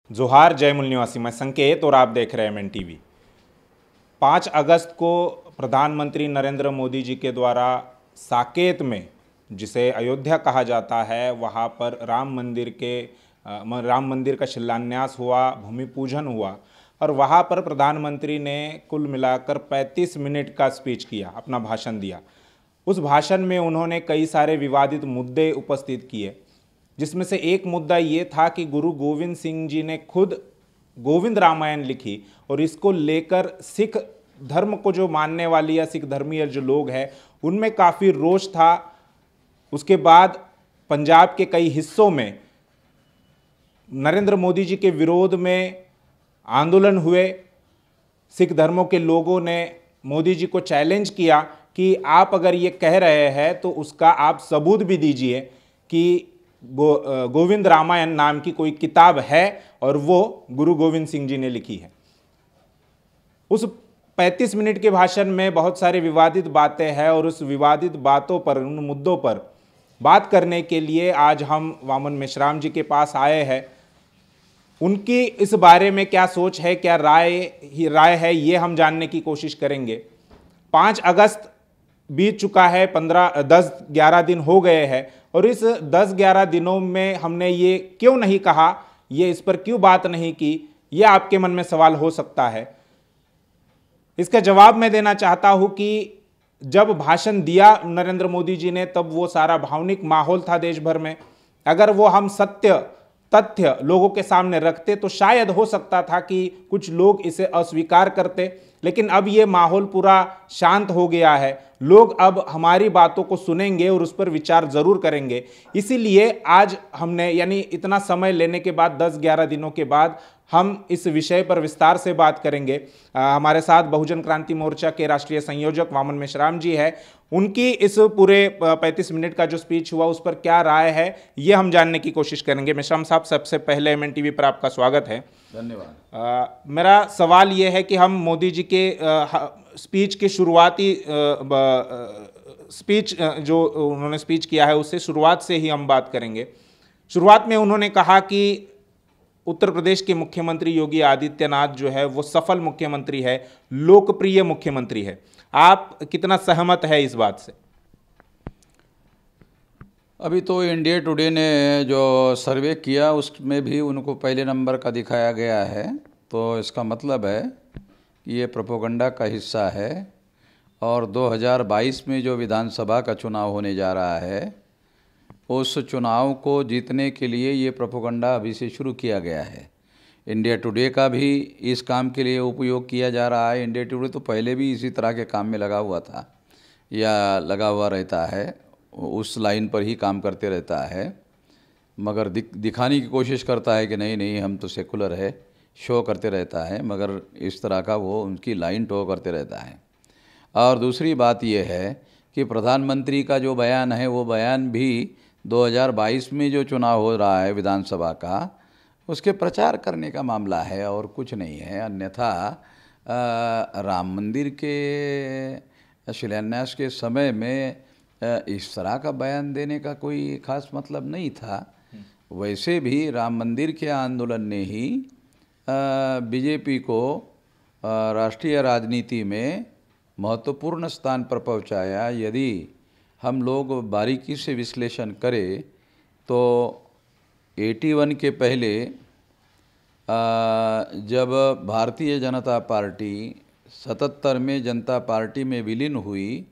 जोहार जयमुल निवासी, मैं संकेत और आप देख रहे हैं एमएन टीवी। 5 अगस्त को प्रधानमंत्री नरेंद्र मोदी जी के द्वारा साकेत में, जिसे अयोध्या कहा जाता है, वहाँ पर राम मंदिर का शिलान्यास हुआ, भूमि पूजन हुआ और वहाँ पर प्रधानमंत्री ने कुल मिलाकर 35 मिनट का स्पीच किया, अपना भाषण दिया। उस भाषण में उन्होंने कई सारे विवादित मुद्दे उपस्थित किए, जिसमें से एक मुद्दा ये था कि गुरु गोविंद सिंह जी ने खुद गोविंद रामायण लिखी और इसको लेकर सिख धर्म को जो मानने वाली या सिख धर्मीय जो लोग हैं उनमें काफ़ी रोष था। उसके बाद पंजाब के कई हिस्सों में नरेंद्र मोदी जी के विरोध में आंदोलन हुए। सिख धर्मों के लोगों ने मोदी जी को चैलेंज किया कि आप अगर ये कह रहे हैं तो उसका आप सबूत भी दीजिए कि गोविंद रामायण नाम की कोई किताब है और वो गुरु गोविंद सिंह जी ने लिखी है। उस 35 मिनट के भाषण में बहुत सारी विवादित बातें हैं और उस विवादित बातों पर, उन मुद्दों पर बात करने के लिए आज हम वामन मेश्राम जी के पास आए हैं। उनकी इस बारे में क्या सोच है, क्या राय है, ये हम जानने की कोशिश करेंगे। 5 अगस्त बीत चुका है, 10-11 दिन हो गए हैं और इस 10-11 दिनों में हमने ये क्यों नहीं कहा, ये इस पर क्यों बात नहीं की, ये आपके मन में सवाल हो सकता है। इसका जवाब मैं देना चाहता हूं कि जब भाषण दिया नरेंद्र मोदी जी ने तब वो सारा भावनिक माहौल था देश भर में। अगर वो हम सत्य तथ्य लोगों के सामने रखते तो शायद हो सकता था कि कुछ लोग इसे अस्वीकार करते, लेकिन अब ये माहौल पूरा शांत हो गया है। लोग अब हमारी बातों को सुनेंगे और उस पर विचार जरूर करेंगे। इसीलिए आज हमने, यानी इतना समय लेने के बाद, 10-11 दिनों के बाद हम इस विषय पर विस्तार से बात करेंगे। हमारे साथ बहुजन क्रांति मोर्चा के राष्ट्रीय संयोजक वामन मेश्राम जी है। उनकी इस पूरे 35 मिनट का जो स्पीच हुआ उस पर क्या राय है, ये हम जानने की कोशिश करेंगे। मेश्राम साहब, सबसे पहले एमएन टीवी पर आपका स्वागत है। धन्यवाद। मेरा सवाल ये है कि हम मोदी जी के स्पीच के शुरुआती स्पीच जो उन्होंने स्पीच किया है उससे शुरुआत से ही हम बात करेंगे। शुरुआत में उन्होंने कहा कि उत्तर प्रदेश के मुख्यमंत्री योगी आदित्यनाथ जो है वो सफल मुख्यमंत्री है, लोकप्रिय मुख्यमंत्री है। आप कितना सहमत है इस बात से? अभी तो इंडिया टुडे ने जो सर्वे किया उसमें भी उनको पहले नंबर का दिखाया गया है, तो इसका मतलब है कि ये प्रोपेगेंडा का हिस्सा है। और 2022 में जो विधानसभा का चुनाव होने जा रहा है उस चुनाव को जीतने के लिए ये प्रोपेगेंडा अभी से शुरू किया गया है। इंडिया टुडे का भी इस काम के लिए उपयोग किया जा रहा है। इंडिया टुडे तो पहले भी इसी तरह के काम में लगा हुआ था या लगा हुआ रहता है, उस लाइन पर ही काम करते रहता है, मगर दिखाने की कोशिश करता है कि नहीं नहीं हम तो सेकुलर है, शो करते रहता है, मगर इस तरह का वो उनकी लाइन टो करते रहता है। और दूसरी बात यह है कि प्रधानमंत्री का जो बयान है वो बयान भी 2022 में जो चुनाव हो रहा है विधानसभा का, उसके प्रचार करने का मामला है और कुछ नहीं है। अन्यथा राम मंदिर के शिलान्यास के समय में इस तरह का बयान देने का कोई खास मतलब नहीं था। वैसे भी राम मंदिर के आंदोलन ने ही बीजेपी को राष्ट्रीय राजनीति में महत्वपूर्ण स्थान पर पहुंचाया। यदि हम लोग बारीकी से विश्लेषण करें तो 81 के पहले जब भारतीय जनता पार्टी 77 में जनता पार्टी में विलीन हुई,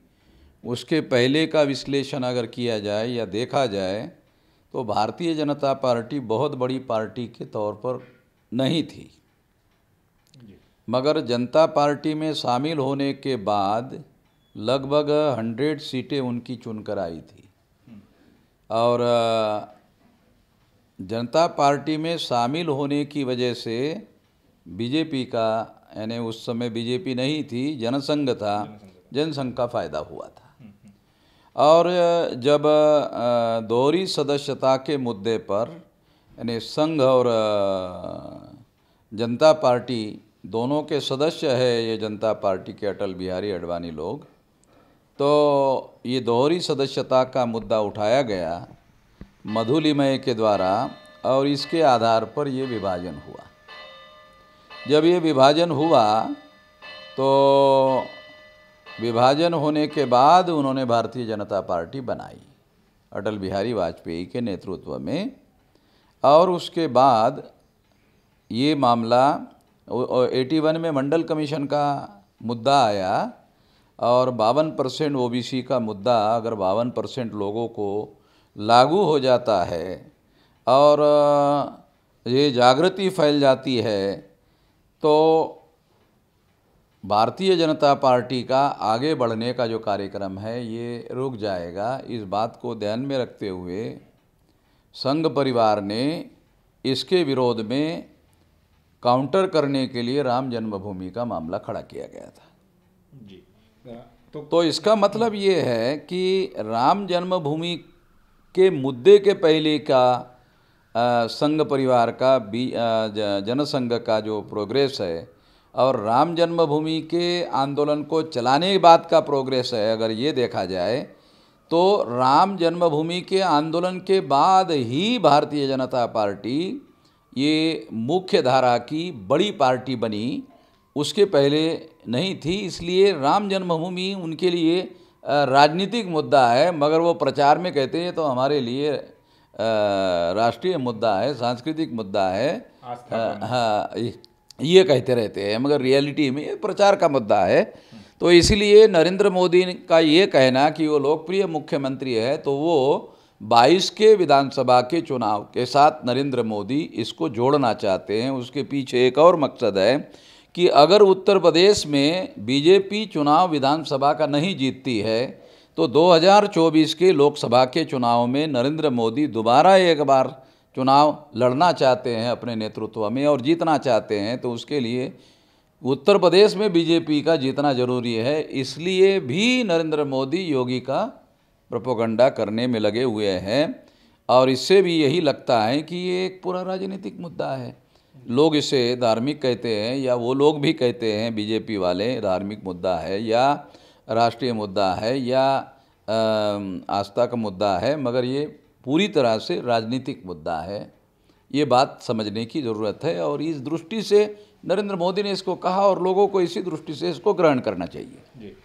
उसके पहले का विश्लेषण अगर किया जाए या देखा जाए तो भारतीय जनता पार्टी बहुत बड़ी पार्टी के तौर पर नहीं थी, मगर जनता पार्टी में शामिल होने के बाद लगभग 100 सीटें उनकी चुनकर आई थी। और जनता पार्टी में शामिल होने की वजह से बीजेपी का, यानी उस समय बीजेपी नहीं थी, जनसंघ था, जनसंघ का फ़ायदा हुआ था। और जब दोहरी सदस्यता के मुद्दे पर, यानी संघ और जनता पार्टी दोनों के सदस्य है ये जनता पार्टी के अटल बिहारी अडवाणी लोग, तो ये दोहरी सदस्यता का मुद्दा उठाया गया मधुलिमय के द्वारा और इसके आधार पर ये विभाजन हुआ। जब ये विभाजन हुआ तो विभाजन होने के बाद उन्होंने भारतीय जनता पार्टी बनाई अटल बिहारी वाजपेयी के नेतृत्व में, और उसके बाद ये मामला 81 में मंडल कमीशन का मुद्दा आया और 52% ओबीसी का मुद्दा अगर 52% लोगों को लागू हो जाता है और ये जागृति फैल जाती है तो भारतीय जनता पार्टी का आगे बढ़ने का जो कार्यक्रम है ये रुक जाएगा। इस बात को ध्यान में रखते हुए संघ परिवार ने इसके विरोध में काउंटर करने के लिए राम जन्मभूमि का मामला खड़ा किया गया था जी। तो इसका मतलब ये है कि राम जन्मभूमि के मुद्दे के पहले का संघ परिवार का जनसंघ का जो प्रोग्रेस है और राम जन्मभूमि के आंदोलन को चलाने के बाद का प्रोग्रेस है, अगर ये देखा जाए तो राम जन्मभूमि के आंदोलन के बाद ही भारतीय जनता पार्टी ये मुख्य धारा की बड़ी पार्टी बनी, उसके पहले नहीं थी। इसलिए राम जन्मभूमि उनके लिए राजनीतिक मुद्दा है, मगर वो प्रचार में कहते हैं तो हमारे लिए राष्ट्रीय मुद्दा है, सांस्कृतिक मुद्दा है, हाँ ये कहते रहते हैं, मगर रियलिटी में ये प्रचार का मुद्दा है। तो इसलिए नरेंद्र मोदी का ये कहना कि वो लोकप्रिय मुख्यमंत्री है तो वो 22 के विधानसभा के चुनाव के साथ नरेंद्र मोदी इसको जोड़ना चाहते हैं। उसके पीछे एक और मकसद है कि अगर उत्तर प्रदेश में बीजेपी चुनाव विधानसभा का नहीं जीतती है तो 2024 के लोकसभा के चुनाव में नरेंद्र मोदी दोबारा एक बार चुनाव लड़ना चाहते हैं अपने नेतृत्व में और जीतना चाहते हैं। तो उसके लिए उत्तर प्रदेश में बीजेपी का जीतना जरूरी है, इसलिए भी नरेंद्र मोदी योगी का प्रोपेगेंडा करने में लगे हुए हैं। और इससे भी यही लगता है कि ये एक पूरा राजनीतिक मुद्दा है। लोग इसे धार्मिक कहते हैं या वो लोग भी कहते हैं बीजेपी वाले धार्मिक मुद्दा है या राष्ट्रीय मुद्दा है या आस्था का मुद्दा है, मगर ये पूरी तरह से राजनीतिक मुद्दा है। ये बात समझने की ज़रूरत है और इस दृष्टि से नरेंद्र मोदी ने इसको कहा और लोगों को इसी दृष्टि से इसको ग्रहण करना चाहिए। जी।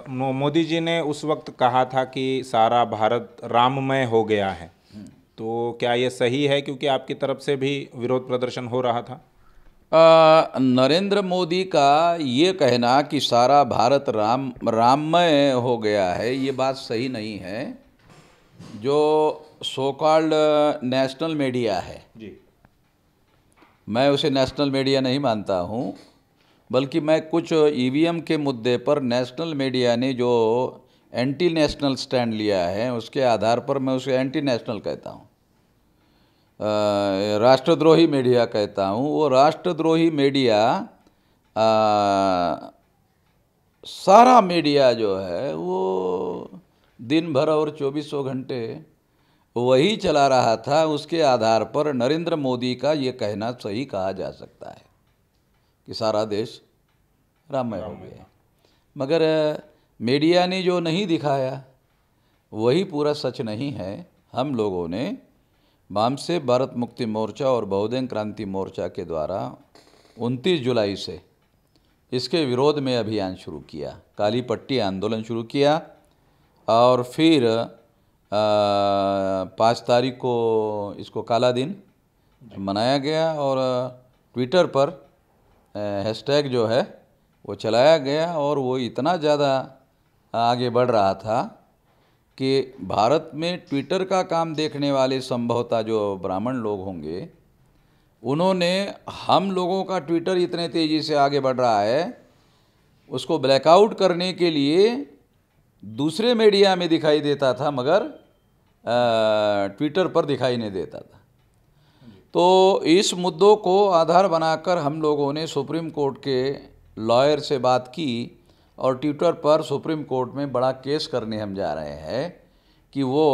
मोदी जी ने उस वक्त कहा था कि सारा भारत राममय हो गया है, तो क्या ये सही है? क्योंकि आपकी तरफ से भी विरोध प्रदर्शन हो रहा था। नरेंद्र मोदी का ये कहना कि सारा भारत राममय हो गया है, ये बात सही नहीं है। जो सो कॉल्ड नेशनल मीडिया है जी, मैं उसे नेशनल मीडिया नहीं मानता हूँ, बल्कि मैं कुछ ईवीएम के मुद्दे पर नेशनल मीडिया ने जो एंटी नेशनल स्टैंड लिया है उसके आधार पर मैं उसे एंटी नेशनल कहता हूँ, राष्ट्रद्रोही मीडिया कहता हूँ। वो राष्ट्रद्रोही मीडिया सारा मीडिया जो है वो दिन भर और 24 घंटे वही चला रहा था। उसके आधार पर नरेंद्र मोदी का ये कहना सही कहा जा सकता है कि सारा देश राममय हो गया, मगर मीडिया ने जो नहीं दिखाया वही पूरा सच नहीं है। हम लोगों ने वामसे भारत मुक्ति मोर्चा और बहुजन क्रांति मोर्चा के द्वारा 29 जुलाई से इसके विरोध में अभियान शुरू किया, काली पट्टी आंदोलन शुरू किया और फिर 5 तारीख को इसको काला दिन मनाया गया और ट्विटर पर हैशटैग जो है वो चलाया गया और वो इतना ज़्यादा आगे बढ़ रहा था कि भारत में ट्विटर का काम देखने वाले संभवतः जो ब्राह्मण लोग होंगे उन्होंने हम लोगों का ट्विटर इतने तेज़ी से आगे बढ़ रहा है उसको ब्लैकआउट करने के लिए दूसरे मीडिया में दिखाई देता था, मगर ट्विटर पर दिखाई नहीं देता था। तो इस मुद्दों को आधार बनाकर हम लोगों ने सुप्रीम कोर्ट के लॉयर से बात की और ट्विटर पर सुप्रीम कोर्ट में बड़ा केस करने हम जा रहे हैं कि वो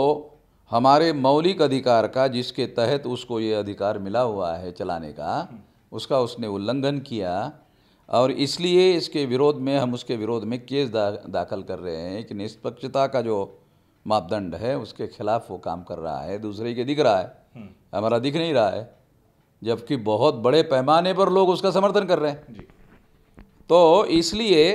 हमारे मौलिक अधिकार का, जिसके तहत उसको ये अधिकार मिला हुआ है चलाने का, उसका उसने उल्लंघन किया और इसलिए इसके विरोध में हम उसके विरोध में केस दाखिल कर रहे हैं कि निष्पक्षता का जो मापदंड है उसके खिलाफ वो काम कर रहा है, दूसरे के दिख रहा है, हमारा दिख नहीं रहा है। जबकि बहुत बड़े पैमाने पर लोग उसका समर्थन कर रहे हैं। जी। तो इसलिए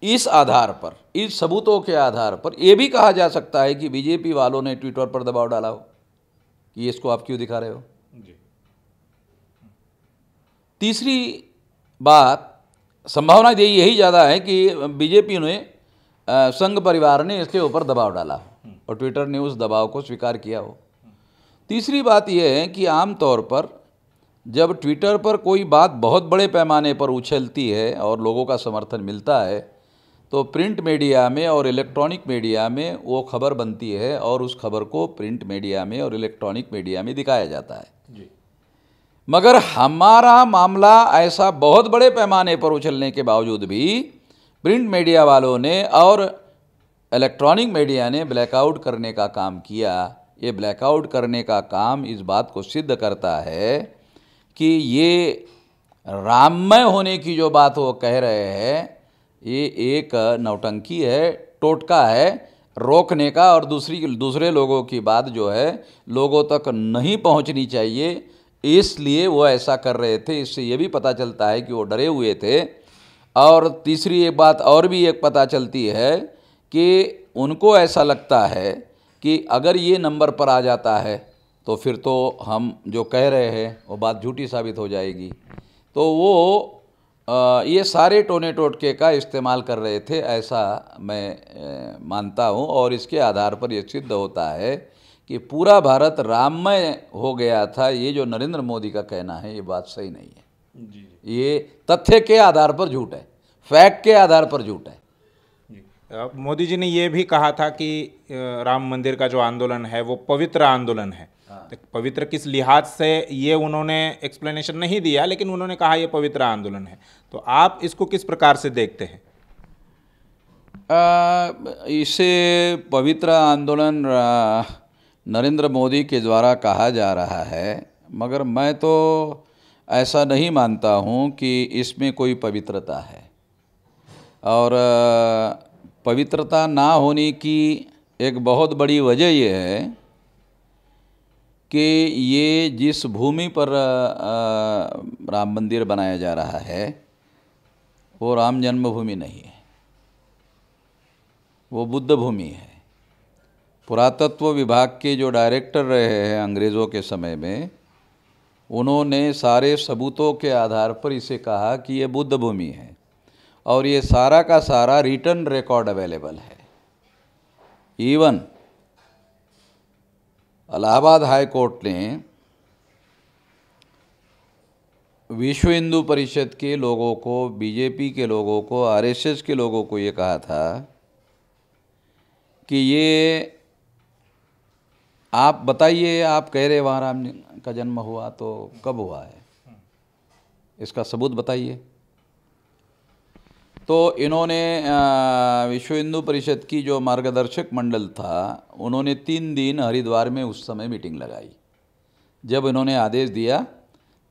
इस आधार पर, इस सबूतों के आधार पर यह भी कहा जा सकता है कि बीजेपी वालों ने ट्विटर पर दबाव डाला हो कि इसको आप क्यों दिखा रहे हो। जी। तीसरी बात, संभावना यही ज़्यादा है कि बीजेपी ने संघ परिवार ने इसके ऊपर दबाव डाला हो और ट्विटर ने उस दबाव को स्वीकार किया हो। तीसरी बात यह है कि आमतौर पर जब ट्विटर पर कोई बात बहुत बड़े पैमाने पर उछलती है और लोगों का समर्थन मिलता है तो प्रिंट मीडिया में और इलेक्ट्रॉनिक मीडिया में वो खबर बनती है और उस खबर को प्रिंट मीडिया में और इलेक्ट्रॉनिक मीडिया में दिखाया जाता है। जी। मगर हमारा मामला ऐसा बहुत बड़े पैमाने पर उछलने के बावजूद भी प्रिंट मीडिया वालों ने और इलेक्ट्रॉनिक मीडिया ने ब्लैकआउट करने का काम किया। ये ब्लैकआउट करने का काम इस बात को सिद्ध करता है कि ये राममय होने की जो बात वो कह रहे हैं ये एक नौटंकी है, टोटका है रोकने का, और दूसरे लोगों की बात जो है लोगों तक नहीं पहुंचनी चाहिए, इसलिए वो ऐसा कर रहे थे। इससे ये भी पता चलता है कि वो डरे हुए थे। और तीसरी एक बात और भी एक पता चलती है कि उनको ऐसा लगता है कि अगर ये नंबर पर आ जाता है तो फिर तो हम जो कह रहे हैं वो बात झूठी साबित हो जाएगी। तो वो ये सारे टोने टोटके का इस्तेमाल कर रहे थे, ऐसा मैं मानता हूँ। और इसके आधार पर यह सिद्ध होता है कि पूरा भारत राममय हो गया था। ये जो नरेंद्र मोदी का कहना है ये बात सही नहीं है। जी। ये तथ्य के आधार पर झूठ है, फैक्ट के आधार पर झूठ है। मोदी जी ने ये भी कहा था कि राम मंदिर का जो आंदोलन है वो पवित्र आंदोलन है। तो पवित्र किस लिहाज से ये उन्होंने एक्सप्लेनेशन नहीं दिया, लेकिन उन्होंने कहा ये पवित्र आंदोलन है। तो आप इसको किस प्रकार से देखते हैं? इसे पवित्र आंदोलन नरेंद्र मोदी के द्वारा कहा जा रहा है, मगर मैं तो ऐसा नहीं मानता हूँ कि इसमें कोई पवित्रता है। और पवित्रता ना होने की एक बहुत बड़ी वजह यह है कि ये जिस भूमि पर राम मंदिर बनाया जा रहा है वो राम जन्मभूमि नहीं है, वो बुद्ध भूमि है। पुरातत्व विभाग के जो डायरेक्टर रहे हैं अंग्रेज़ों के समय में, उन्होंने सारे सबूतों के आधार पर इसे कहा कि ये बुद्ध भूमि है और ये सारा का सारा रिटन रिकॉर्ड अवेलेबल है। इवन इलाहाबाद हाई कोर्ट ने विश्व हिंदू परिषद के लोगों को, बीजेपी के लोगों को, आरएसएस के लोगों को ये कहा था कि ये आप बताइए, आप कह रहे वहाँ राम का जन्म हुआ तो कब हुआ है, इसका सबूत बताइए। तो इन्होंने विश्व हिंदू परिषद की जो मार्गदर्शक मंडल था उन्होंने 3 दिन हरिद्वार में उस समय मीटिंग लगाई। जब इन्होंने आदेश दिया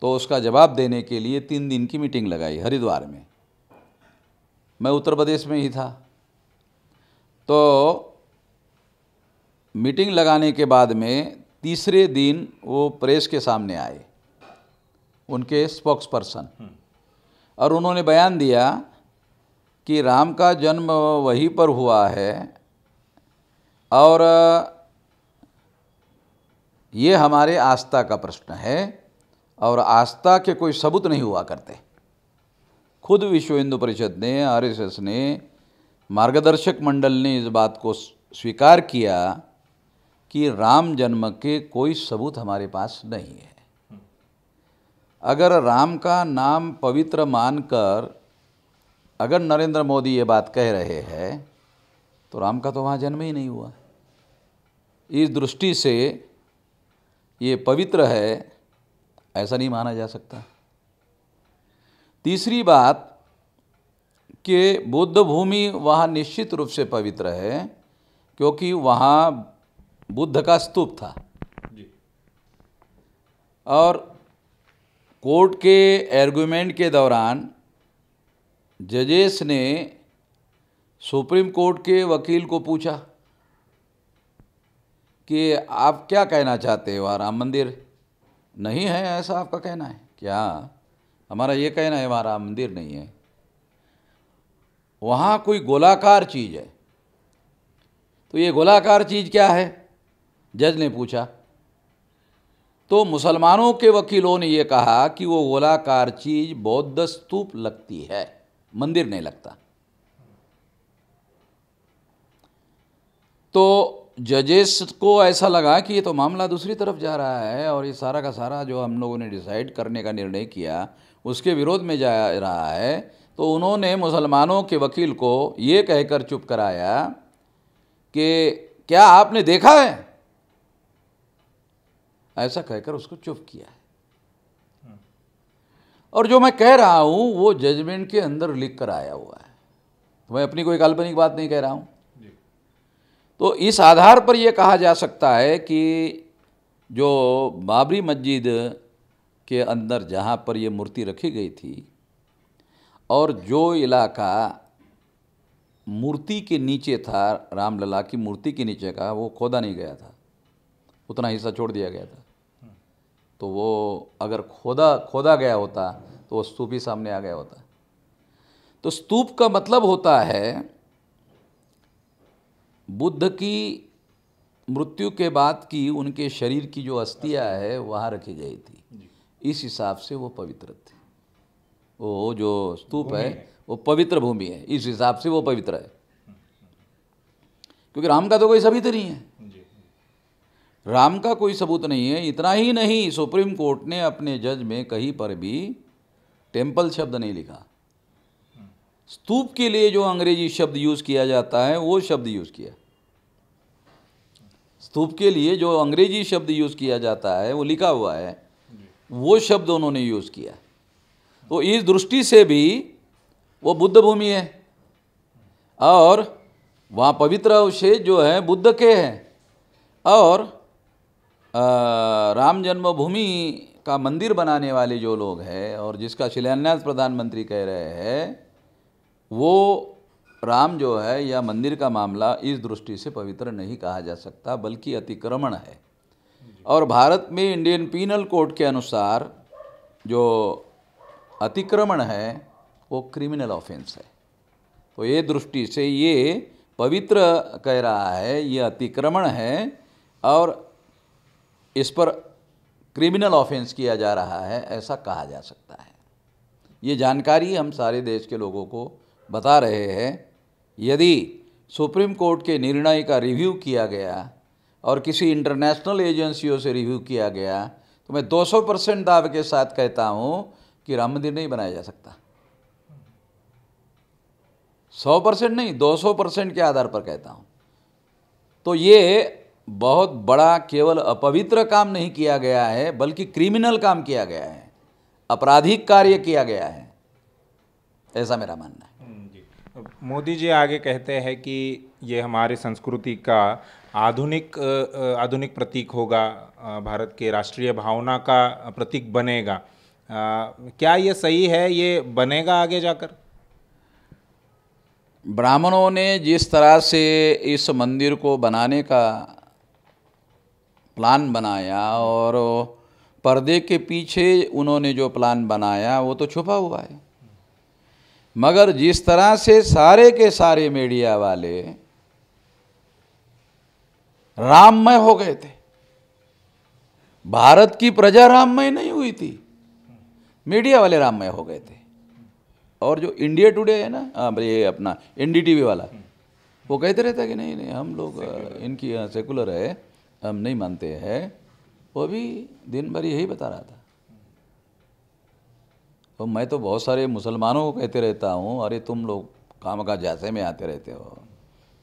तो उसका जवाब देने के लिए 3 दिन की मीटिंग लगाई हरिद्वार में। मैं उत्तर प्रदेश में ही था। तो मीटिंग लगाने के बाद में तीसरे दिन वो प्रेस के सामने आए, उनके स्पोक्स पर्सन, और उन्होंने बयान दिया कि राम का जन्म वहीं पर हुआ है और ये हमारे आस्था का प्रश्न है और आस्था के कोई सबूत नहीं हुआ करते। खुद विश्व हिंदू परिषद ने, आरएसएस ने, मार्गदर्शक मंडल ने इस बात को स्वीकार किया कि राम जन्म के कोई सबूत हमारे पास नहीं है। अगर राम का नाम पवित्र मानकर अगर नरेंद्र मोदी ये बात कह रहे हैं तो राम का तो वहाँ जन्म ही नहीं हुआ। इस दृष्टि से ये पवित्र है ऐसा नहीं माना जा सकता। तीसरी बात कि बुद्ध भूमि वहाँ निश्चित रूप से पवित्र है क्योंकि वहाँ बुद्ध का स्तूप था। और कोर्ट के आर्गुमेंट के दौरान जजेस ने सुप्रीम कोर्ट के वकील को पूछा कि आप क्या कहना चाहते हो, राम मंदिर नहीं है, ऐसा आपका कहना है क्या? हमारा ये कहना है वहाँ राम मंदिर नहीं है, वहाँ कोई गोलाकार चीज़ है। तो ये गोलाकार चीज़ क्या है, जज ने पूछा। तो मुसलमानों के वकीलों ने ये कहा कि वो गोलाकार चीज़ बौद्ध स्तूप लगती है, मंदिर नहीं लगता। तो जजेस को ऐसा लगा कि ये तो मामला दूसरी तरफ जा रहा है और ये सारा का सारा जो हम लोगों ने डिसाइड करने का निर्णय किया उसके विरोध में जा रहा है। तो उन्होंने मुसलमानों के वकील को ये कहकर चुप कराया कि क्या आपने देखा है, ऐसा कहकर उसको चुप किया है। और जो मैं कह रहा हूँ वो जजमेंट के अंदर लिख कर आया हुआ है, तो मैं अपनी कोई काल्पनिक बात नहीं कह रहा हूँ। तो इस आधार पर यह कहा जा सकता है कि जो बाबरी मस्जिद के अंदर जहाँ पर ये मूर्ति रखी गई थी और जो इलाका मूर्ति के नीचे था, रामलला की मूर्ति के नीचे का, वो खोदा नहीं गया था, उतना हिस्सा छोड़ दिया गया था। तो वो अगर खोदा गया होता तो वो स्तूप ही सामने आ गया होता। तो स्तूप का मतलब होता है बुद्ध की मृत्यु के बाद की उनके शरीर की जो अस्थियां है वहाँ रखी गई थी, इस हिसाब से वो पवित्र थे। वो जो स्तूप है वो पवित्र भूमि है, इस हिसाब से वो पवित्र है, क्योंकि राम का तो कोई सबूत नहीं है, राम का कोई सबूत नहीं है। इतना ही नहीं, सुप्रीम कोर्ट ने अपने जज में कहीं पर भी टेम्पल शब्द नहीं लिखा। स्तूप के लिए जो अंग्रेजी शब्द यूज़ किया जाता है वो शब्द यूज़ किया। स्तूप के लिए जो अंग्रेजी शब्द यूज़ किया जाता है वो लिखा हुआ है, वो शब्द उन्होंने यूज़ किया। तो इस दृष्टि से भी वो बुद्ध भूमि है और वहाँ पवित्र अवशेष जो है बुद्ध के हैं। और राम जन्मभूमि का मंदिर बनाने वाले जो लोग हैं और जिसका शिलान्यास प्रधानमंत्री कह रहे हैं, वो राम जो है या मंदिर का मामला इस दृष्टि से पवित्र नहीं कहा जा सकता, बल्कि अतिक्रमण है। और भारत में इंडियन पीनल कोड के अनुसार जो अतिक्रमण है वो क्रिमिनल ऑफेंस है। तो ये दृष्टि से ये पवित्र कह रहा है, ये अतिक्रमण है और इस पर क्रिमिनल ऑफेंस किया जा रहा है, ऐसा कहा जा सकता है। ये जानकारी हम सारे देश के लोगों को बता रहे हैं। यदि सुप्रीम कोर्ट के निर्णय का रिव्यू किया गया और किसी इंटरनेशनल एजेंसियों से रिव्यू किया गया तो मैं 200% दावे के साथ कहता हूँ कि राम मंदिर नहीं बनाया जा सकता। 100% नहीं, 200% के आधार पर कहता हूँ। तो ये बहुत बड़ा केवल अपवित्र काम नहीं किया गया है, बल्कि क्रिमिनल काम किया गया है, आपराधिक कार्य किया गया है, ऐसा मेरा मानना है। मोदी जी आगे कहते हैं कि ये हमारे संस्कृति का आधुनिक प्रतीक होगा, भारत के राष्ट्रीय भावना का प्रतीक बनेगा। क्या ये सही है, ये बनेगा आगे जाकर? ब्राह्मणों ने जिस तरह से इस मंदिर को बनाने का प्लान बनाया और पर्दे के पीछे उन्होंने जो प्लान बनाया वो तो छुपा हुआ है, मगर जिस तरह से सारे के सारे मीडिया वाले राममय हो गए थे, भारत की प्रजा राममय नहीं हुई थी, मीडिया वाले राममय हो गए थे। और जो इंडिया टुडे है ना, ये अपना NDTV वाला, वो कहते रहता है कि नहीं हम लोग इनकी सेकुलर है, हम नहीं मानते हैं। वो भी दिन भर यही बता रहा था। तो मैं तो बहुत सारे मुसलमानों को कहते रहता हूँ, अरे तुम लोग काम का जायसे में आते रहते हो,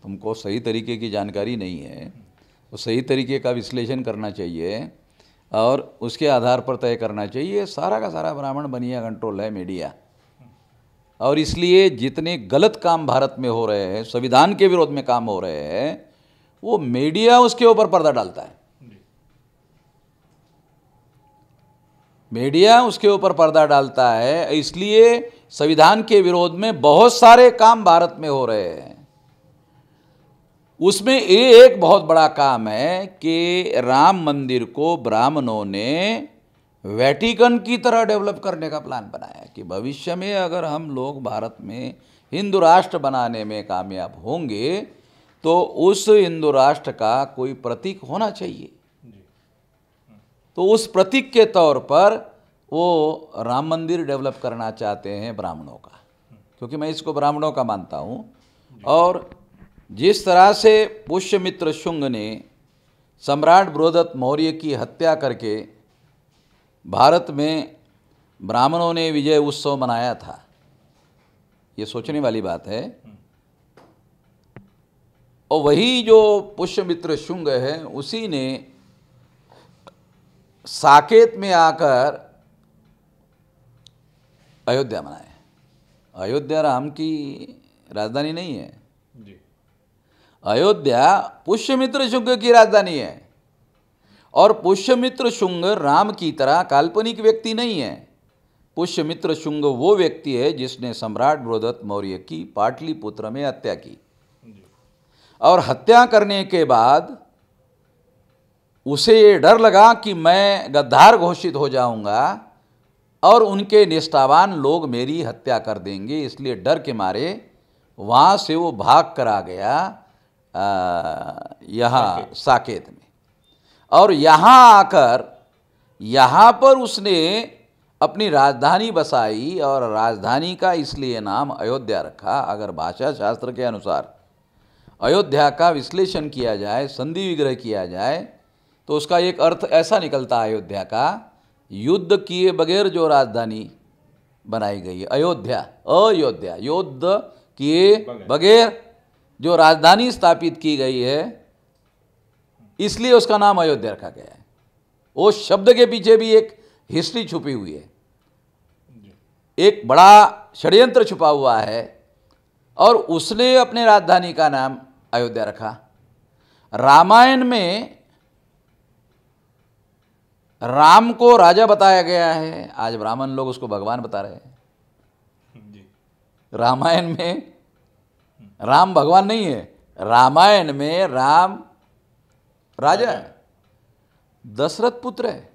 तुमको सही तरीके की जानकारी नहीं है, तो सही तरीके का विश्लेषण करना चाहिए और उसके आधार पर तय करना चाहिए। सारा का सारा ब्राह्मण बनिया कंट्रोल है मीडिया, और इसलिए जितने गलत काम भारत में हो रहे हैं, संविधान के विरोध में काम हो रहे हैं, वो मीडिया उसके ऊपर पर्दा डालता है। मीडिया उसके ऊपर पर्दा डालता है, इसलिए संविधान के विरोध में बहुत सारे काम भारत में हो रहे हैं। उसमें ये एक बहुत बड़ा काम है कि राम मंदिर को ब्राह्मणों ने वेटिकन की तरह डेवलप करने का प्लान बनाया कि भविष्य में अगर हम लोग भारत में हिंदू राष्ट्र बनाने में कामयाब होंगे तो उस हिंदू राष्ट्र का कोई प्रतीक होना चाहिए। तो उस प्रतीक के तौर पर वो राम मंदिर डेवलप करना चाहते हैं ब्राह्मणों का, क्योंकि मैं इसको ब्राह्मणों का मानता हूँ। और जिस तरह से पुष्यमित्र शुंग ने सम्राट बृहदत्त मौर्य की हत्या करके भारत में ब्राह्मणों ने विजय उत्सव मनाया था, ये सोचने वाली बात है। और वही जो पुष्यमित्र शुंग है उसी ने साकेत में आकर अयोध्या बनाया। अयोध्या राम की राजधानी नहीं है, अयोध्या पुष्यमित्र शुंग की राजधानी है। और पुष्यमित्र शुंग राम की तरह काल्पनिक व्यक्ति नहीं है। पुष्यमित्र शुंग वो व्यक्ति है जिसने सम्राट बृहदत्त मौर्य की पाटलिपुत्र में हत्या की, और हत्या करने के बाद उसे ये डर लगा कि मैं गद्दार घोषित हो जाऊंगा और उनके निष्ठावान लोग मेरी हत्या कर देंगे, इसलिए डर के मारे वहाँ से वो भाग कर आ गया यहाँ साकेत में। और यहाँ आकर यहाँ पर उसने अपनी राजधानी बसाई, और राजधानी का इसलिए नाम अयोध्या रखा। अगर भाषा शास्त्र के अनुसार अयोध्या का विश्लेषण किया जाए, संधि विग्रह किया जाए, तो उसका एक अर्थ ऐसा निकलता है अयोध्या का, युद्ध किए बगैर जो राजधानी बनाई गई है अयोध्या। अयोध्या युद्ध किए बगैर जो राजधानी स्थापित की गई है, इसलिए उसका नाम अयोध्या रखा गया है। उस शब्द के पीछे भी एक हिस्ट्री छुपी हुई है, एक बड़ा षड्यंत्र छुपा हुआ है, और उसने अपने राजधानी का नाम अयोध्या रखा। रामायण में राम को राजा बताया गया है, आज ब्राह्मण लोग उसको भगवान बता रहे हैं। रामायण में राम भगवान नहीं है, रामायण में राम राजा है, दशरथ पुत्र है।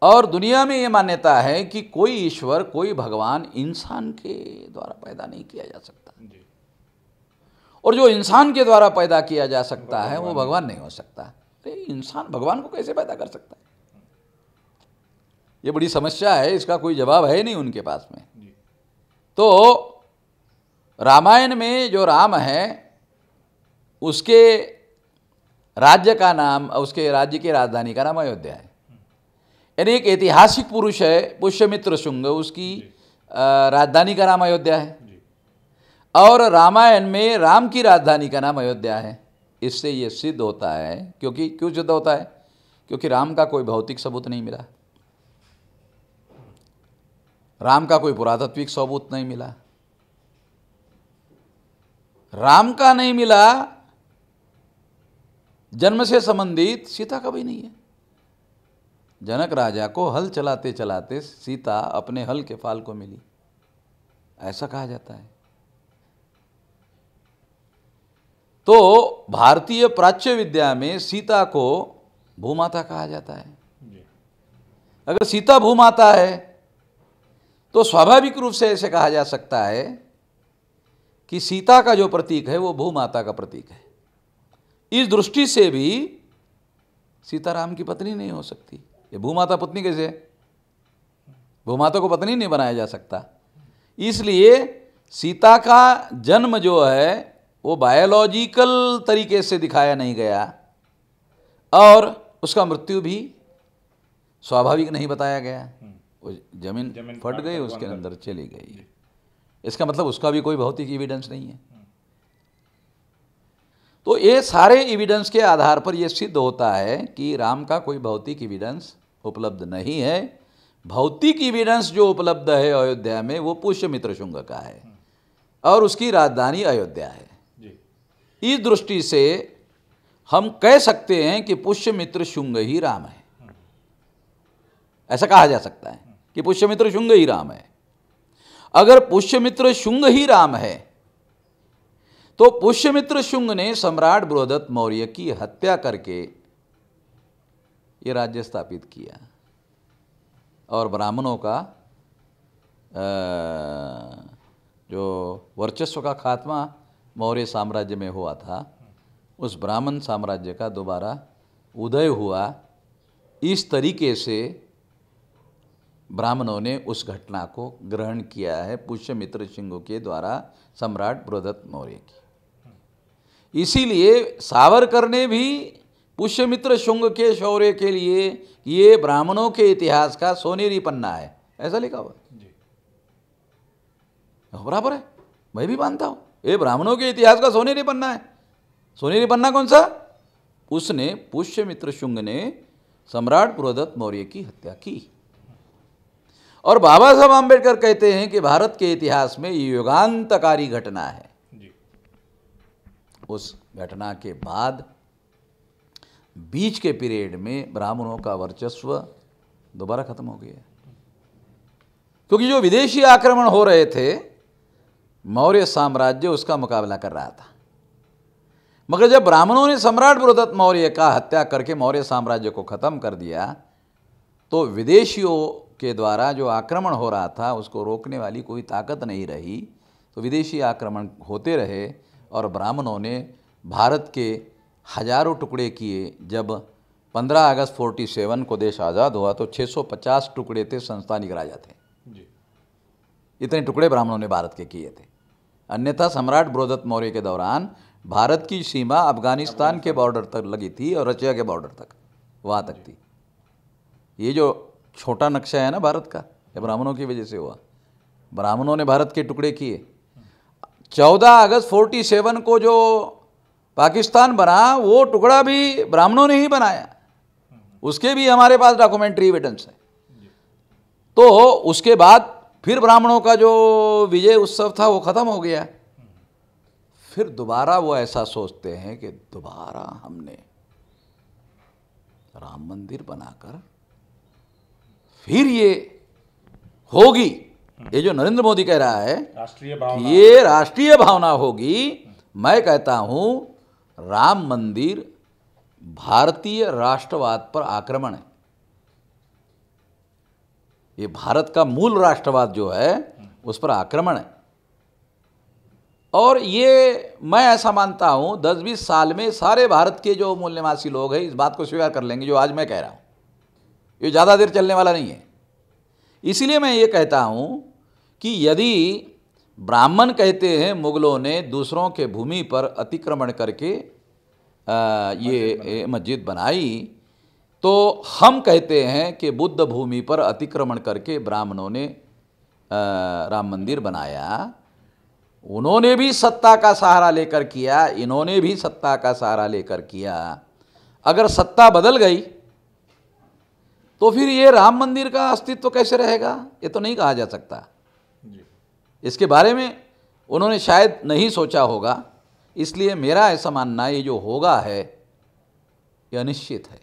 और दुनिया में ये मान्यता है कि कोई ईश्वर, कोई भगवान इंसान के द्वारा पैदा नहीं किया जा सकता, और जो इंसान के द्वारा पैदा किया जा सकता है वो भगवान नहीं हो सकता। अरे इंसान भगवान को कैसे पैदा कर सकता है? ये बड़ी समस्या है, इसका कोई जवाब है नहीं उनके पास में। तो रामायण में जो राम है उसके राज्य का नाम, उसके राज्य की राजधानी का नाम अयोध्या है। यानी एक ऐतिहासिक पुरुष है पुष्यमित्र शुंग, उसकी राजधानी का नाम अयोध्या है, और रामायण में राम की राजधानी का नाम अयोध्या है। इससे ये सिद्ध होता है, क्योंकि क्यों सिद्ध होता है? क्योंकि राम का कोई भौतिक सबूत नहीं मिला, राम का कोई पुरातात्विक सबूत नहीं मिला, राम का नहीं मिला, जन्म से संबंधित सीता का भी नहीं है। जनक राजा को हल चलाते चलाते सीता अपने हल के फाल को मिली, ऐसा कहा जाता है। तो भारतीय प्राच्य विद्या में सीता को भूमाता कहा जाता है। अगर सीता भूमाता है तो स्वाभाविक रूप से ऐसे कहा जा सकता है कि सीता का जो प्रतीक है वो भूमाता का प्रतीक है। इस दृष्टि से भी सीताराम की पत्नी नहीं हो सकती। ये भूमाता पत्नी कैसे? भूमाता को पत्नी नहीं बनाया जा सकता। इसलिए सीता का जन्म जो है वो बायोलॉजिकल तरीके से दिखाया नहीं गया, और उसका मृत्यु भी स्वाभाविक नहीं बताया गया। वो जमीन फट गई, उसके अंदर चली गई, इसका मतलब उसका भी कोई भौतिक एविडेंस नहीं है। तो ये सारे एविडेंस के आधार पर यह सिद्ध होता है कि राम का कोई भौतिक एविडेंस उपलब्ध नहीं है। भौतिक एविडेंस जो उपलब्ध है अयोध्या में वो पुष्यमित्र शुंग का है, और उसकी राजधानी अयोध्या है। इस दृष्टि से हम कह सकते हैं कि पुष्यमित्र शुंग ही राम है। ऐसा कहा जा सकता है कि पुष्यमित्र शुंग ही राम है। अगर पुष्यमित्र शुंग ही राम है तो पुष्यमित्र शुंग ने सम्राट बृहदत्त मौर्य की हत्या करके ये राज्य स्थापित किया और ब्राह्मणों का जो वर्चस्व का खात्मा मौर्य साम्राज्य में हुआ था, उस ब्राह्मण साम्राज्य का दोबारा उदय हुआ। इस तरीके से ब्राह्मणों ने उस घटना को ग्रहण किया है पुष्यमित्र शुंग के द्वारा सम्राट बृहदत्त मौर्य की। इसीलिए सावरकर ने भी पुष्यमित्र शुंग के शौर्य के लिए ये ब्राह्मणों के इतिहास का सोनेरी पन्ना है, ऐसा लिखा हुआ बराबर है। मैं भी मानता हूं ये ब्राह्मणों के इतिहास का सोनेरी पन्ना है। सोनेरी पन्ना कौन सा? उसने पुष्यमित्र शुंग ने सम्राट बृहदत्त मौर्य की हत्या की। और बाबा साहब आम्बेडकर कहते हैं कि भारत के इतिहास में ये युगांतकारी घटना है। उस घटना के बाद बीच के पीरियड में ब्राह्मणों का वर्चस्व दोबारा खत्म हो गया, क्योंकि जो विदेशी आक्रमण हो रहे थे मौर्य साम्राज्य उसका मुकाबला कर रहा था। मगर जब ब्राह्मणों ने सम्राट बृहदत्त मौर्य का हत्या करके मौर्य साम्राज्य को खत्म कर दिया, तो विदेशियों के द्वारा जो आक्रमण हो रहा था उसको रोकने वाली कोई ताकत नहीं रही। तो विदेशी आक्रमण होते रहे और ब्राह्मणों ने भारत के हजारों टुकड़े किए। जब 15 अगस्त 47 को देश आज़ाद हुआ तो 650 टुकड़े थे संस्थानिक राजा थे जी। इतने टुकड़े ब्राह्मणों ने भारत के किए थे। अन्यथा सम्राट बृहदत्त मौर्य के दौरान भारत की सीमा अफगानिस्तान के बॉर्डर तक लगी थी और रशिया के बॉर्डर तक, वहाँ तक थी। ये जो छोटा नक्शा है ना भारत का, ये ब्राह्मणों की वजह से हुआ। ब्राह्मणों ने भारत के टुकड़े किए। 14 अगस्त 47 को जो पाकिस्तान बना वो टुकड़ा भी ब्राह्मणों ने ही बनाया, उसके भी हमारे पास डॉक्यूमेंट्री एविडेंस है। तो उसके बाद फिर ब्राह्मणों का जो विजय उत्सव था वो खत्म हो गया। फिर दोबारा वो ऐसा सोचते हैं कि दोबारा हमने राम मंदिर बनाकर फिर ये होगी, ये जो नरेंद्र मोदी कह रहा है राष्ट्रीय भावना, ये राष्ट्रीय भावना होगी। मैं कहता हूं राम मंदिर भारतीय राष्ट्रवाद पर आक्रमण है। ये भारत का मूल राष्ट्रवाद जो है उस पर आक्रमण है। और ये मैं ऐसा मानता हूं 10-20 साल में सारे भारत के जो मूल निवासी लोग हैं इस बात को स्वीकार कर लेंगे जो आज मैं कह रहा हूं। ये ज़्यादा देर चलने वाला नहीं है। इसीलिए मैं ये कहता हूं कि यदि ब्राह्मण कहते हैं मुगलों ने दूसरों के भूमि पर अतिक्रमण करके ये मस्जिद बनाई, तो हम कहते हैं कि बुद्ध भूमि पर अतिक्रमण करके ब्राह्मणों ने राम मंदिर बनाया। उन्होंने भी सत्ता का सहारा लेकर किया, इन्होंने भी सत्ता का सहारा लेकर किया। अगर सत्ता बदल गई तो फिर ये राम मंदिर का अस्तित्व कैसे रहेगा, ये तो नहीं कहा जा सकता। इसके बारे में उन्होंने शायद नहीं सोचा होगा। इसलिए मेरा ऐसा मानना ये जो होगा है ये अनिश्चित है।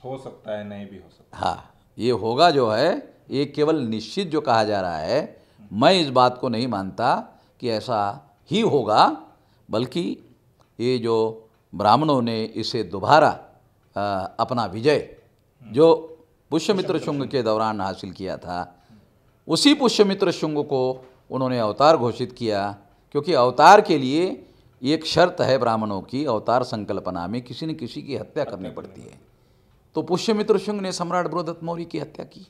हो सकता है, नहीं भी हो सकता। हाँ, ये होगा जो है ये केवल निश्चित जो कहा जा रहा है, मैं इस बात को नहीं मानता कि ऐसा ही होगा, बल्कि ये जो ब्राह्मणों ने इसे दोबारा अपना विजय जो पुष्यमित्र शुंग के दौरान हासिल किया था, उसी पुष्यमित्र शुंग को उन्होंने अवतार घोषित किया। क्योंकि अवतार के लिए एक शर्त है ब्राह्मणों की, अवतार संकल्पना में किसी न किसी की हत्या करनी पड़ती है। तो पुष्यमित्र शुंग ने सम्राट बृहदत्त मौर्य की हत्या की।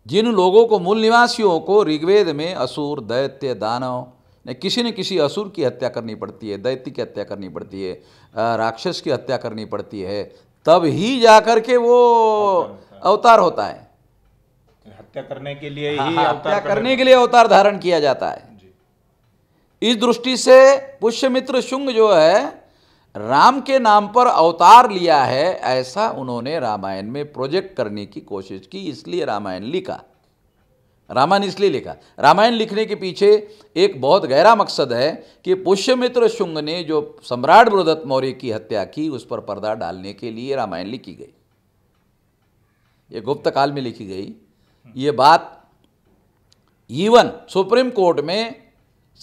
जिन लोगों को, मूल निवासियों को ऋग्वेद में असुर, दैत्य, दानव ने किसी न किसी असुर की हत्या करनी पड़ती है, दैत्य की हत्या करनी पड़ती है, राक्षस की हत्या करनी पड़ती है, तब ही जाकर के वो अवतार होता है। हत्या करने के लिए ही हत्या करने के लिए अवतार धारण किया जाता है। इस दृष्टि से पुष्यमित्र शुंग जो है राम के नाम पर अवतार लिया है, ऐसा उन्होंने रामायण में प्रोजेक्ट करने की कोशिश की, इसलिए रामायण लिखा। रामायण इसलिए लिखा, रामायण लिखने के पीछे एक बहुत गहरा मकसद है कि पुष्यमित्र शुंग ने जो सम्राट बृहदत्त मौर्य की हत्या की उस पर पर्दा डालने के लिए रामायण लिखी गई। ये गुप्त काल में लिखी गई। ये बात इवन सुप्रीम कोर्ट में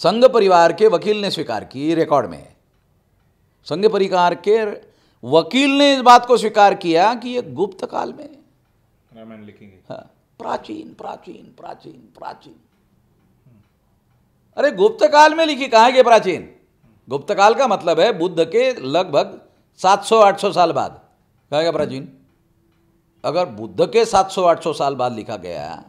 संघ परिवार के वकील ने स्वीकार की, ये रिकॉर्ड में है। संघ परिवार के वकील ने इस बात को स्वीकार किया कि ये गुप्त काल में रामायण लिखी गई। हाँ, प्राचीन प्राचीन प्राचीन प्राचीन। अरे गुप्त काल में लिखी कहाँ है कि प्राचीन? गुप्त काल का मतलब है बुद्ध के लगभग 700-800 साल बाद। कहेगा प्राचीन? अगर बुद्ध के 700-800 साल बाद लिखा गया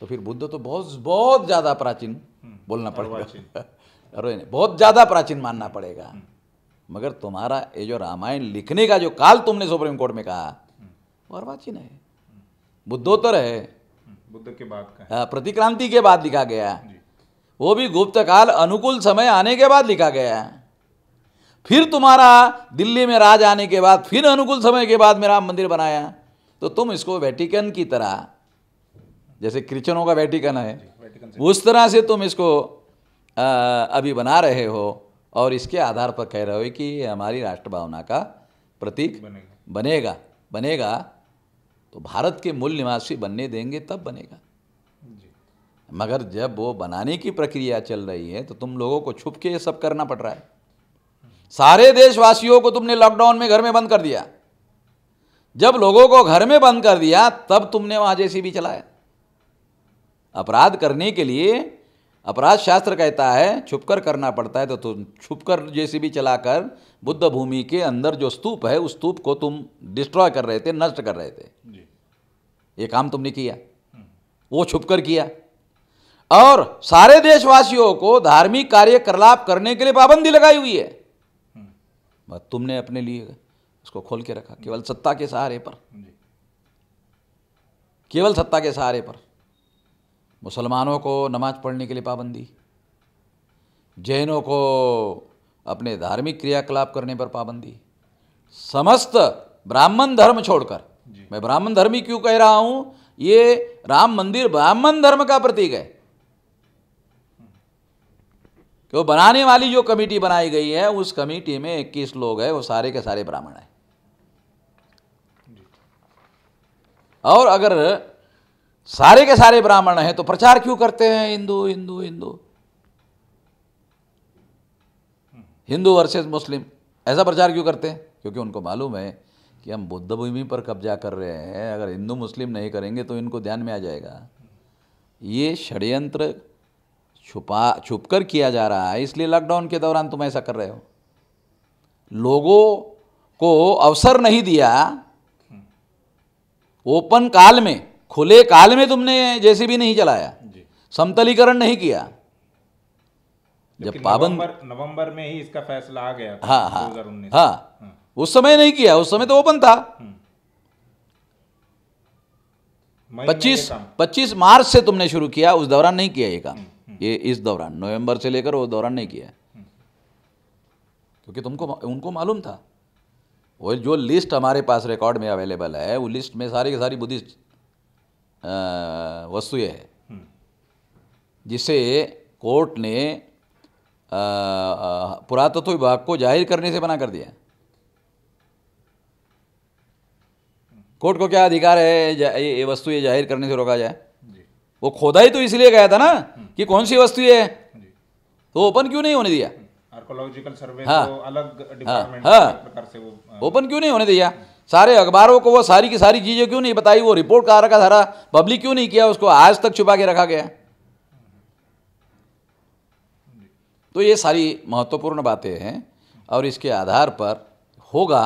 तो फिर बुद्ध तो बहुत बहुत ज्यादा प्राचीन बोलना पड़ेगा। अरे नहीं, बहुत ज्यादा प्राचीन मानना पड़ेगा। मगर तुम्हारा ये जो रामायण लिखने का जो काल तुमने सुप्रीम कोर्ट में कहा वो अर्वाचीन है, बुद्धोत्तर है, बुद्ध के बाद का है। हाँ, प्रतिक्रांति के बाद लिखा गया, वो भी गुप्त काल अनुकूल समय आने के बाद लिखा गया। फिर तुम्हारा दिल्ली में राज आने के बाद फिर अनुकूल समय के बाद में राम मंदिर बनाया, तो तुम इसको वेटिकन की तरह, जैसे क्रिश्चियनों का वेटिकन है उस तरह से तुम इसको अभी बना रहे हो और इसके आधार पर कह रहे हो कि ये हमारी राष्ट्र भावना का प्रतीक बनेगा। तो भारत के मूल निवासी बनने देंगे तब बनेगा। मगर जब वो बनाने की प्रक्रिया चल रही है तो तुम लोगों को छुप के ये सब करना पड़ रहा है। सारे देशवासियों को तुमने लॉकडाउन में घर में बंद कर दिया। जब लोगों को घर में बंद कर दिया तब तुमने वहां जेसीबी चलाया। अपराध करने के लिए अपराध शास्त्र कहता है छुपकर करना पड़ता है, तो तुम छुपकर जेसीबी चलाकर बुद्ध भूमि के अंदर जो स्तूप है उस स्तूप को तुम डिस्ट्रॉय कर रहे थे, नष्ट कर रहे थे। ये काम तुमने किया, वो छुपकर किया। और सारे देशवासियों को धार्मिक कार्यकलाप करने के लिए पाबंदी लगाई हुई है, बस तुमने अपने लिए उसको खोल के रखा केवल सत्ता के सहारे पर, केवल सत्ता के सहारे पर। मुसलमानों को नमाज पढ़ने के लिए पाबंदी, जैनों को अपने धार्मिक क्रियाकलाप करने पर पाबंदी, समस्त ब्राह्मण धर्म छोड़कर। मैं ब्राह्मण धर्मी क्यों कह रहा हूं? ये राम मंदिर ब्राह्मण धर्म का प्रतीक है। क्यों? बनाने वाली जो कमेटी बनाई गई है उस कमेटी में 21 लोग हैं, वो सारे के सारे ब्राह्मण हैं। और अगर सारे के सारे ब्राह्मण हैं तो प्रचार क्यों करते हैं हिंदू हिंदू हिंदू, हिंदू वर्सेस मुस्लिम? ऐसा प्रचार क्यों करते हैं? क्योंकि उनको मालूम है कि हम बुद्ध भूमि पर कब्जा कर रहे हैं, अगर हिंदू मुस्लिम नहीं करेंगे तो इनको ध्यान में आ जाएगा। ये षड्यंत्र छुपकर किया जा रहा है, इसलिए लॉकडाउन के दौरान तुम ऐसा कर रहे हो। लोगों को अवसर नहीं दिया, ओपन काल में, खुले काल में तुमने जेसीबी नहीं चलाया, समतलीकरण नहीं किया। जब पाबंद नवंबर में ही इसका फैसला आ गया था, हाँ 2019। हाँ, उस समय नहीं किया, उस समय तो ओपन था। 25 मार्च से तुमने शुरू किया, उस दौरान नहीं किया ये काम। ये इस दौरान नवंबर से लेकर उस दौरान नहीं किया, क्योंकि उनको मालूम था। वो जो लिस्ट हमारे पास रिकॉर्ड में अवेलेबल है, वो लिस्ट में सारी की सारी बुद्धिस्ट वस्तुएं हैं, जिसे कोर्ट ने पुरातत्व विभाग को जाहिर करने से मना कर दिया। कोर्ट को क्या अधिकार है ये वस्तुएं जाहिर करने से रोका जाए? वो खोदा ही तो इसलिए गया था ना कि कौन सी वस्तु है, तो ओपन क्यों नहीं होने दिया? आर्कोलॉजिकल सर्वे हाँ, तो अलग डिपार्टमेंट प्रकार से वो ओपन क्यों नहीं होने दिया? सारे अखबारों को वो सारी की सारी चीजें क्यों नहीं बताई? वो रिपोर्ट का सारा पब्लिक क्यों नहीं किया? उसको आज तक छुपा के रखा गया। तो ये सारी महत्वपूर्ण बातें हैं और इसके आधार पर होगा,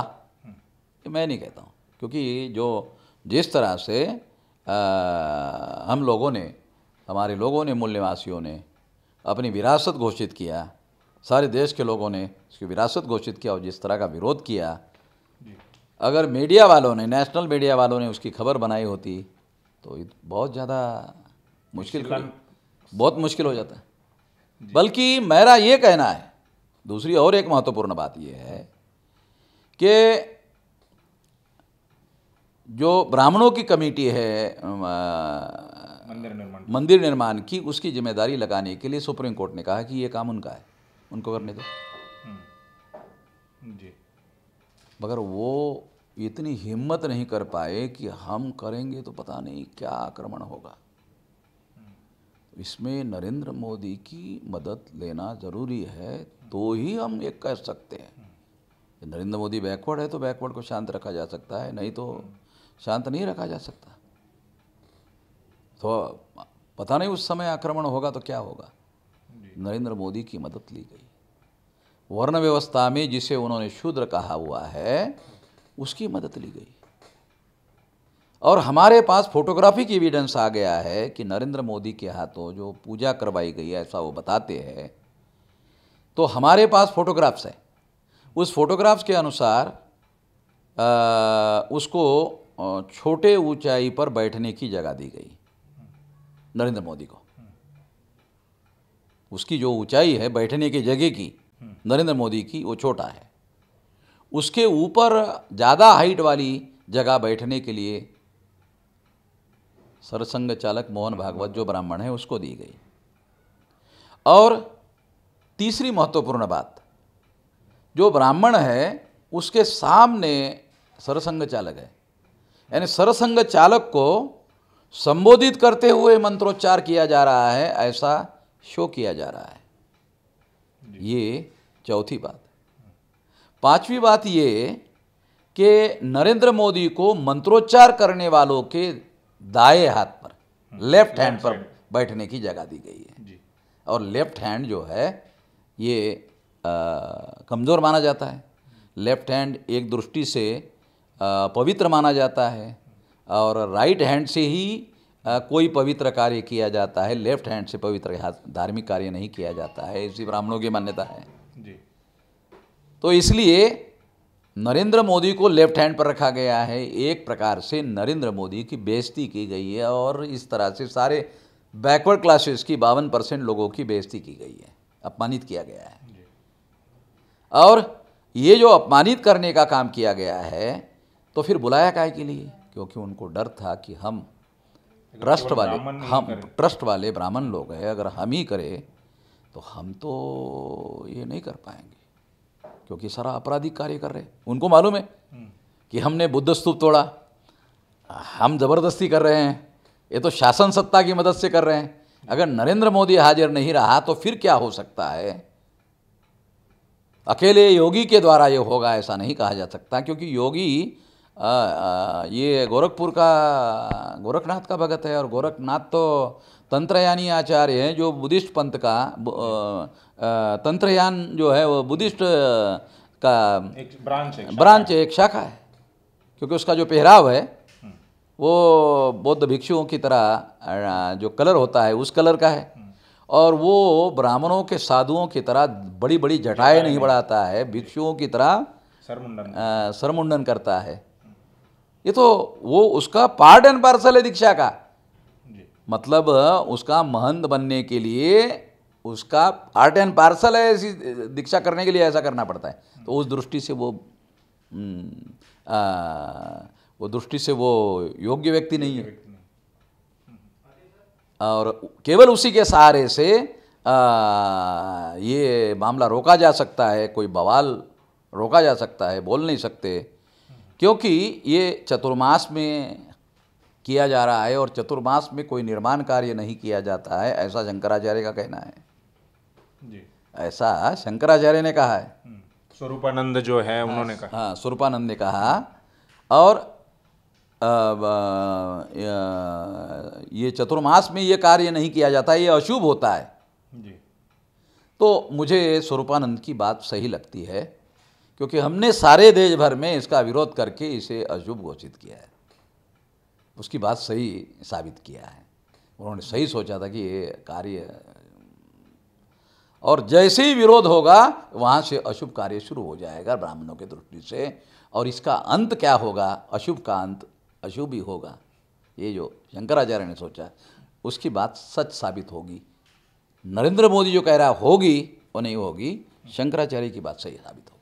मैं नहीं कहता हूँ, क्योंकि जिस तरह से हम लोगों ने, हमारे लोगों ने, मूल निवासियों ने अपनी विरासत घोषित किया, सारे देश के लोगों ने इसकी विरासत घोषित किया और जिस तरह का विरोध किया, अगर मीडिया वालों ने, नेशनल मीडिया वालों ने उसकी खबर बनाई होती तो बहुत ज़्यादा बहुत मुश्किल हो जाता है। बल्कि मेरा ये कहना है, दूसरी और एक महत्वपूर्ण बात यह है कि जो ब्राह्मणों की कमेटी है मंदिर निर्माण की, उसकी जिम्मेदारी लगाने के लिए सुप्रीम कोर्ट ने कहा कि ये काम उनका है, उनको करने दो। मगर वो इतनी हिम्मत नहीं कर पाए कि हम करेंगे तो पता नहीं क्या आक्रमण होगा। इसमें नरेंद्र मोदी की मदद लेना ज़रूरी है, तो ही हम ये कह सकते हैं। नरेंद्र मोदी बैकवर्ड है तो बैकवर्ड को शांत रखा जा सकता है, नहीं तो शांत नहीं रखा जा सकता। तो पता नहीं उस समय आक्रमण होगा तो क्या होगा। नरेंद्र मोदी की मदद ली गई। वर्ण व्यवस्था में जिसे उन्होंने शूद्र कहा हुआ है, उसकी मदद ली गई। और हमारे पास फोटोग्राफिक एविडेंस आ गया है कि नरेंद्र मोदी के हाथों जो पूजा करवाई गई है, ऐसा वो बताते हैं। तो हमारे पास फोटोग्राफ्स है। उस फोटोग्राफ्स के अनुसार उसको छोटे ऊंचाई पर बैठने की जगह दी गई नरेंद्र मोदी को। उसकी जो ऊंचाई है बैठने की जगह की नरेंद्र मोदी की, वो छोटा है। उसके ऊपर ज़्यादा हाइट वाली जगह बैठने के लिए सरसंघ चालक मोहन भागवत जो ब्राह्मण है उसको दी गई। और तीसरी महत्वपूर्ण बात, जो ब्राह्मण है उसके सामने सरसंघ चालक है, यानी सरसंघ चालक को संबोधित करते हुए मंत्रोच्चार किया जा रहा है, ऐसा शो किया जा रहा है। ये चौथी बात। पांचवी बात ये कि नरेंद्र मोदी को मंत्रोच्चार करने वालों के दाएं हाथ पर, लेफ्ट हैंड पर बैठने की जगह दी गई है। और लेफ्ट हैंड जो है ये कमज़ोर माना जाता है। लेफ्ट हैंड एक दृष्टि से पवित्र माना जाता है, और राइट हैंड से ही कोई पवित्र कार्य किया जाता है। लेफ्ट हैंड से पवित्र धार्मिक कार्य नहीं किया जाता है, ऐसी ब्राह्मणों की मान्यता है जी। तो इसलिए नरेंद्र मोदी को लेफ्ट हैंड पर रखा गया है। एक प्रकार से नरेंद्र मोदी की बेइज्जती की गई है, और इस तरह से सारे बैकवर्ड क्लासेस की 52% लोगों की बेइज्जती की गई है, अपमानित किया गया है। और ये जो अपमानित करने का काम किया गया है, तो फिर बुलाया काहे के लिए? क्योंकि उनको डर था कि हम ट्रस्ट वाले ब्राह्मण लोग हैं, अगर हम ही करें तो हम तो ये नहीं कर पाएंगे, क्योंकि सारा आपराधिक कार्य कर रहे हैं। उनको मालूम है कि हमने बुद्ध स्तूप तोड़ा, हम ज़बरदस्ती कर रहे हैं, ये तो शासन सत्ता की मदद से कर रहे हैं। अगर नरेंद्र मोदी हाजिर नहीं रहा तो फिर क्या हो सकता है? अकेले योगी के द्वारा ये होगा ऐसा नहीं कहा जा सकता, क्योंकि योगी ये गोरखपुर का गोरखनाथ का भगत है, और गोरखनाथ तो तंत्रयानी आचार्य हैं, जो बुद्धिस्ट पंथ का तंत्रयान जो है वो बुद्धिस्ट का एक ब्रांच है, एक शाखा है। क्योंकि उसका जो पहराव है वो बौद्ध भिक्षुओं की तरह जो कलर होता है उस कलर का है, और वो ब्राह्मणों के साधुओं की तरह बड़ी बड़ी जटाएं नहीं बढ़ाता है, भिक्षुओं की तरह सरमुंडन करता है। ये तो वो उसका पार्ट एंड पार्सल है दीक्षा का। मतलब उसका महंत बनने के लिए उसका पार्ट एंड पार्सल है, ऐसी दीक्षा करने के लिए ऐसा करना पड़ता है। तो उस दृष्टि से वो योग्य व्यक्ति नहीं है, और केवल उसी के सहारे से ये मामला रोका जा सकता है, कोई बवाल रोका जा सकता है। बोल नहीं सकते, क्योंकि ये चतुर्मास में किया जा रहा है, और चतुर्मास में कोई निर्माण कार्य नहीं किया जाता है, ऐसा शंकराचार्य का कहना है जी। ऐसा शंकराचार्य ने कहा है, स्वरूपानंद जो है उन्होंने कहा। हाँ, स्वरूपानंद ने कहा। और ये चतुर्मास में ये कार्य नहीं किया जाता, ये अशुभ होता है जी। तो मुझे स्वरूपानंद की बात सही लगती है, क्योंकि हमने सारे देश भर में इसका विरोध करके इसे अशुभ घोषित किया है। उसकी बात सही साबित किया है। उन्होंने सही सोचा था कि ये कार्य, और जैसे ही विरोध होगा वहाँ से अशुभ कार्य शुरू हो जाएगा ब्राह्मणों की दृष्टि से, और इसका अंत क्या होगा? अशुभ का अंत अशुभ ही होगा। ये जो शंकराचार्य ने सोचा उसकी बात सच साबित होगी। नरेंद्र मोदी जो कह रहा होगी वो नहीं होगी, शंकराचार्य की बात सही साबित होगी।